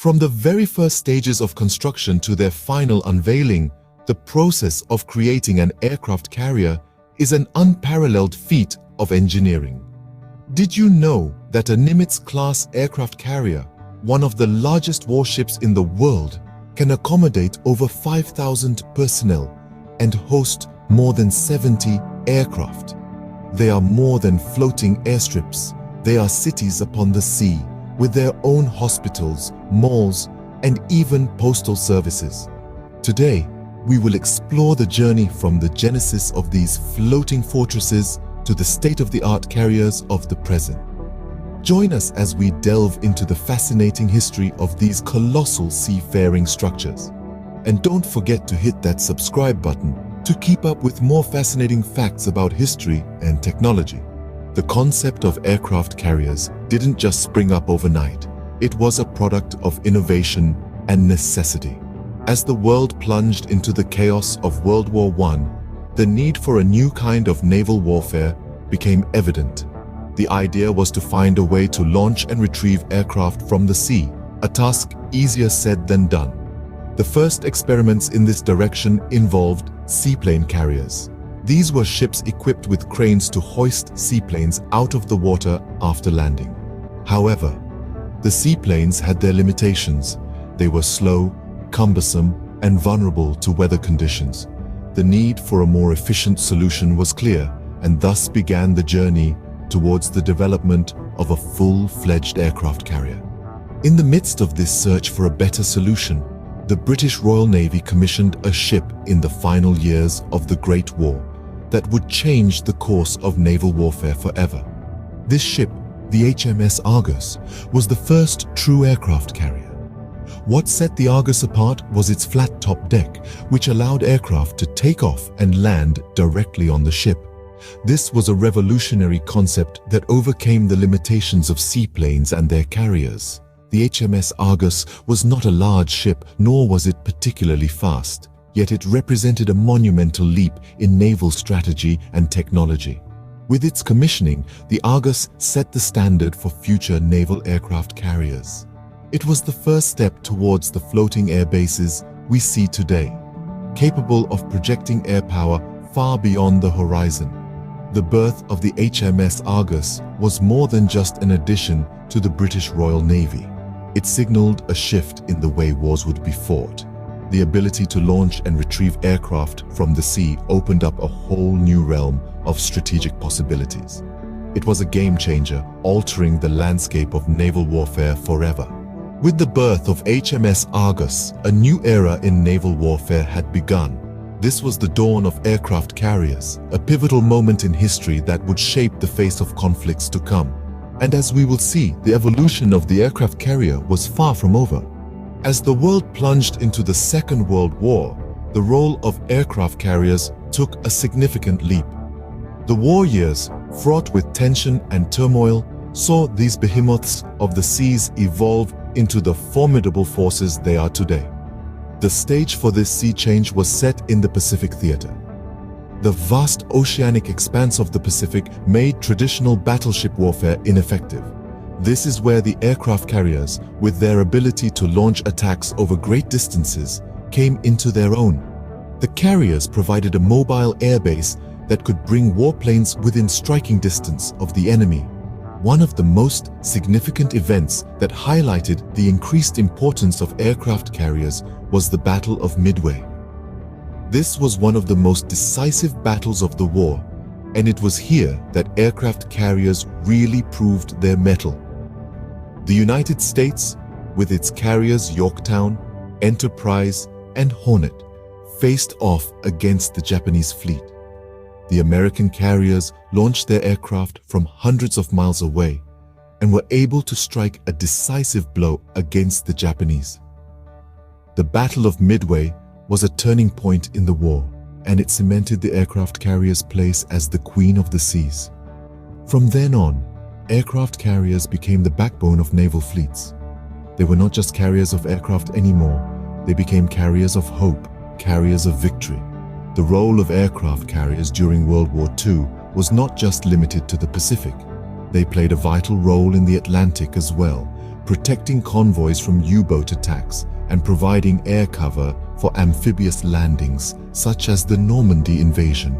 From the very first stages of construction to their final unveiling, the process of creating an aircraft carrier is an unparalleled feat of engineering. Did you know that a Nimitz-class aircraft carrier, one of the largest warships in the world, can accommodate over 5,000 personnel and host more than 70 aircraft? They are more than floating airstrips. They are cities upon the sea, with their own hospitals, malls, and even postal services. Today, we will explore the journey from the genesis of these floating fortresses to the state-of-the-art carriers of the present. Join us as we delve into the fascinating history of these colossal seafaring structures. And don't forget to hit that subscribe button to keep up with more fascinating facts about history and technology. The concept of aircraft carriers didn't just spring up overnight. It was a product of innovation and necessity. As the world plunged into the chaos of World War I, the need for a new kind of naval warfare became evident. The idea was to find a way to launch and retrieve aircraft from the sea, a task easier said than done. The first experiments in this direction involved seaplane carriers. These were ships equipped with cranes to hoist seaplanes out of the water after landing. However, the seaplanes had their limitations. They were slow, cumbersome, and vulnerable to weather conditions. The need for a more efficient solution was clear, and thus began the journey towards the development of a full-fledged aircraft carrier. In the midst of this search for a better solution, the British Royal Navy commissioned a ship in the final years of the Great War that would change the course of naval warfare forever. This ship, the HMS Argus, was the first true aircraft carrier. What set the Argus apart was its flat-top deck, which allowed aircraft to take off and land directly on the ship. This was a revolutionary concept that overcame the limitations of seaplanes and their carriers. The HMS Argus was not a large ship, nor was it particularly fast, yet it represented a monumental leap in naval strategy and technology. With its commissioning, the Argus set the standard for future naval aircraft carriers. It was the first step towards the floating air bases we see today, capable of projecting air power far beyond the horizon. The birth of the HMS Argus was more than just an addition to the British Royal Navy. It signaled a shift in the way wars would be fought. The ability to launch and retrieve aircraft from the sea opened up a whole new realm of strategic possibilities. It was a game changer, altering the landscape of naval warfare forever. With the birth of HMS Argus, a new era in naval warfare had begun. This was the dawn of aircraft carriers, a pivotal moment in history that would shape the face of conflicts to come. And as we will see, the evolution of the aircraft carrier was far from over. As the world plunged into the Second World War, the role of aircraft carriers took a significant leap. The war years, fraught with tension and turmoil, saw these behemoths of the seas evolve into the formidable forces they are today. The stage for this sea change was set in the Pacific Theater. The vast oceanic expanse of the Pacific made traditional battleship warfare ineffective. This is where the aircraft carriers, with their ability to launch attacks over great distances, came into their own. The carriers provided a mobile airbase that could bring warplanes within striking distance of the enemy. One of the most significant events that highlighted the increased importance of aircraft carriers was the Battle of Midway. This was one of the most decisive battles of the war, and it was here that aircraft carriers really proved their mettle. The United States, with its carriers Yorktown, Enterprise, and Hornet, faced off against the Japanese fleet. The American carriers launched their aircraft from hundreds of miles away and were able to strike a decisive blow against the Japanese. The Battle of Midway was a turning point in the war, and it cemented the aircraft carrier's place as the queen of the seas. From then on, aircraft carriers became the backbone of naval fleets. They were not just carriers of aircraft anymore, they became carriers of hope, carriers of victory. The role of aircraft carriers during World War II was not just limited to the Pacific. They played a vital role in the Atlantic as well, protecting convoys from U-boat attacks and providing air cover for amphibious landings such as the Normandy invasion.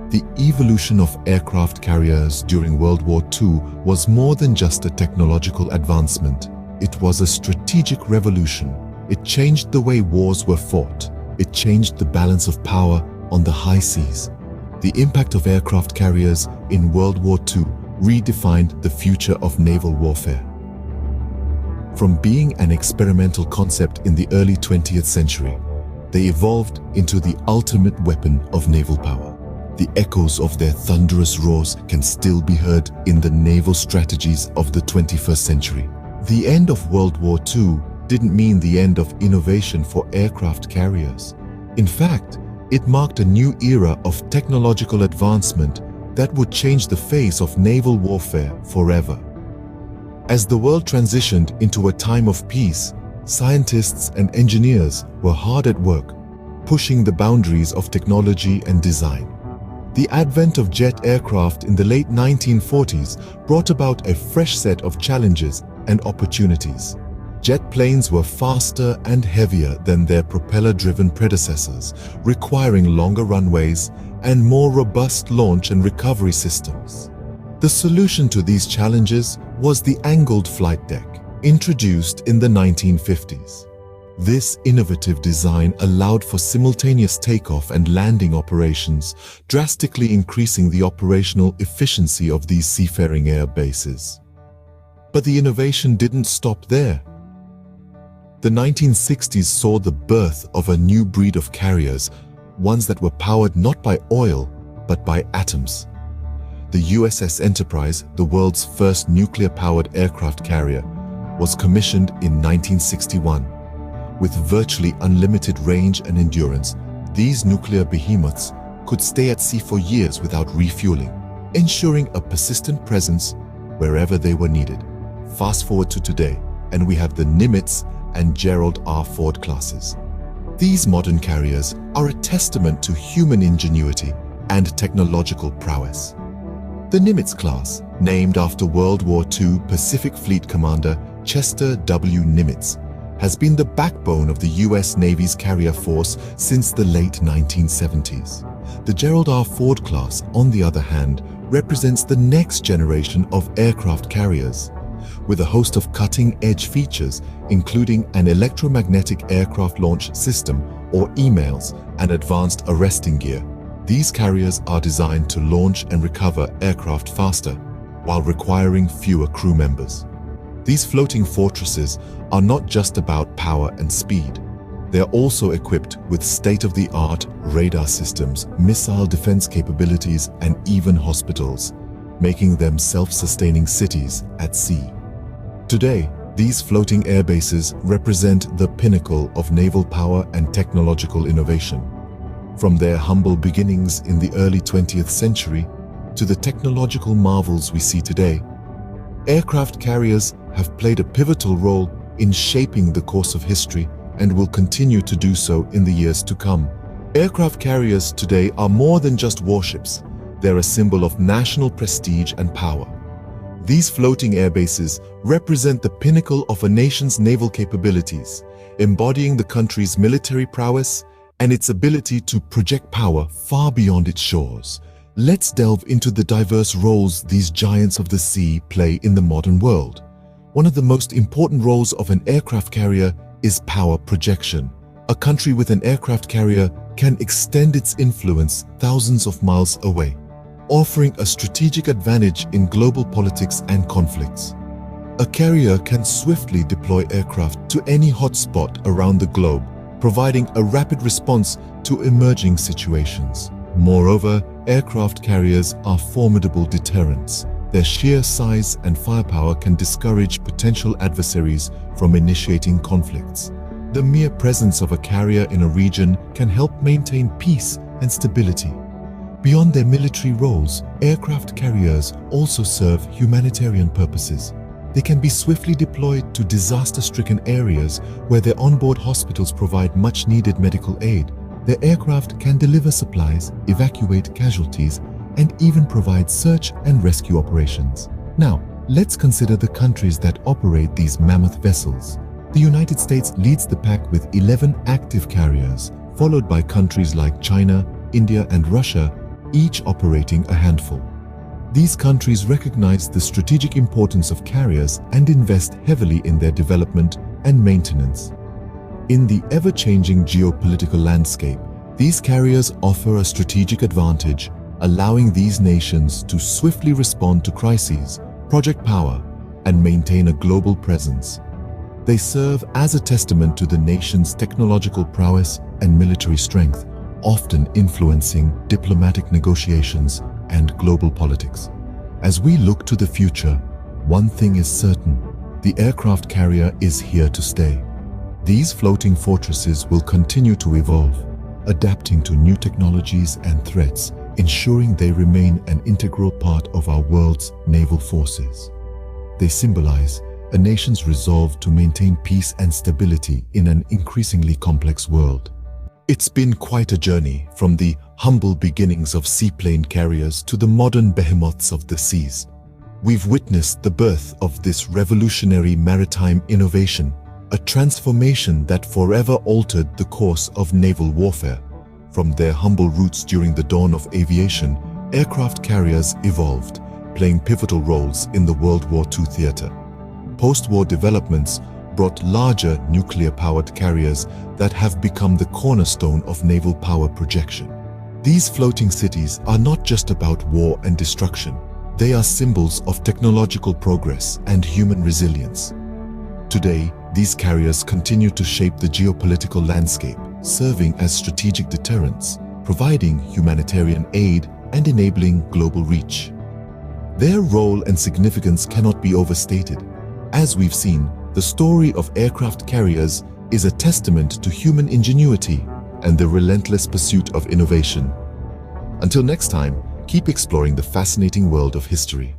The evolution of aircraft carriers during World War II was more than just a technological advancement. It was a strategic revolution. It changed the way wars were fought. It changed the balance of power on the high seas. The impact of aircraft carriers in World War II redefined the future of naval warfare. From being an experimental concept in the early 20th century, they evolved into the ultimate weapon of naval power. The echoes of their thunderous roars can still be heard in the naval strategies of the 21st century. The end of World War II didn't mean the end of innovation for aircraft carriers. In fact, it marked a new era of technological advancement that would change the face of naval warfare forever. As the world transitioned into a time of peace, scientists and engineers were hard at work, pushing the boundaries of technology and design. The advent of jet aircraft in the late 1940s brought about a fresh set of challenges and opportunities. Jet planes were faster and heavier than their propeller-driven predecessors, requiring longer runways and more robust launch and recovery systems. The solution to these challenges was the angled flight deck, introduced in the 1950s. This innovative design allowed for simultaneous takeoff and landing operations, drastically increasing the operational efficiency of these seafaring air bases. But the innovation didn't stop there. The 1960s saw the birth of a new breed of carriers, ones that were powered not by oil, but by atoms. The USS Enterprise, the world's first nuclear-powered aircraft carrier, was commissioned in 1961. With virtually unlimited range and endurance, these nuclear behemoths could stay at sea for years without refueling, ensuring a persistent presence wherever they were needed. Fast forward to today, and we have the Nimitz and Gerald R. Ford classes. These modern carriers are a testament to human ingenuity and technological prowess. The Nimitz class, named after World War II Pacific Fleet Commander Chester W. Nimitz, has been the backbone of the U.S. Navy's carrier force since the late 1970s. The Gerald R. Ford class, on the other hand, represents the next generation of aircraft carriers. With a host of cutting-edge features, including an electromagnetic aircraft launch system, or EMALS, and advanced arresting gear. These carriers are designed to launch and recover aircraft faster, while requiring fewer crew members. These floating fortresses are not just about power and speed. They are also equipped with state-of-the-art radar systems, missile defense capabilities, and even hospitals, making them self-sustaining cities at sea. Today, these floating air bases represent the pinnacle of naval power and technological innovation. From their humble beginnings in the early 20th century to the technological marvels we see today, aircraft carriers have played a pivotal role in shaping the course of history and will continue to do so in the years to come. Aircraft carriers today are more than just warships. They're a symbol of national prestige and power. These floating air bases represent the pinnacle of a nation's naval capabilities, embodying the country's military prowess and its ability to project power far beyond its shores. Let's delve into the diverse roles these giants of the sea play in the modern world. One of the most important roles of an aircraft carrier is power projection. A country with an aircraft carrier can extend its influence thousands of miles away, offering a strategic advantage in global politics and conflicts. A carrier can swiftly deploy aircraft to any hotspot around the globe, providing a rapid response to emerging situations. Moreover, aircraft carriers are formidable deterrents. Their sheer size and firepower can discourage potential adversaries from initiating conflicts. The mere presence of a carrier in a region can help maintain peace and stability. Beyond their military roles, aircraft carriers also serve humanitarian purposes. They can be swiftly deployed to disaster-stricken areas where their onboard hospitals provide much-needed medical aid. Their aircraft can deliver supplies, evacuate casualties, and even provide search and rescue operations. Now, Let's consider the countries that operate these mammoth vessels. The United States leads the pack with 11 active carriers, followed by countries like China, India, and Russia, each operating a handful. These countries recognize the strategic importance of carriers and invest heavily in their development and maintenance. In the ever-changing geopolitical landscape, these carriers offer a strategic advantage, allowing these nations to swiftly respond to crises, project power, and maintain a global presence. They serve as a testament to the nation's technological prowess and military strength, often influencing diplomatic negotiations and global politics. As we look to the future, one thing is certain: the aircraft carrier is here to stay. These floating fortresses will continue to evolve, adapting to new technologies and threats, ensuring they remain an integral part of our world's naval forces. They symbolize a nation's resolve to maintain peace and stability in an increasingly complex world. It's been quite a journey, from the humble beginnings of seaplane carriers to the modern behemoths of the seas. We've witnessed the birth of this revolutionary maritime innovation, a transformation that forever altered the course of naval warfare. From their humble roots during the dawn of aviation, aircraft carriers evolved, playing pivotal roles in the World War II theater. Post-war developments brought larger nuclear-powered carriers that have become the cornerstone of naval power projection. These floating cities are not just about war and destruction. They are symbols of technological progress and human resilience. Today, these carriers continue to shape the geopolitical landscape, serving as strategic deterrents, providing humanitarian aid and enabling global reach. Their role and significance cannot be overstated. As we've seen, the story of aircraft carriers is a testament to human ingenuity and the relentless pursuit of innovation. Until next time, keep exploring the fascinating world of history.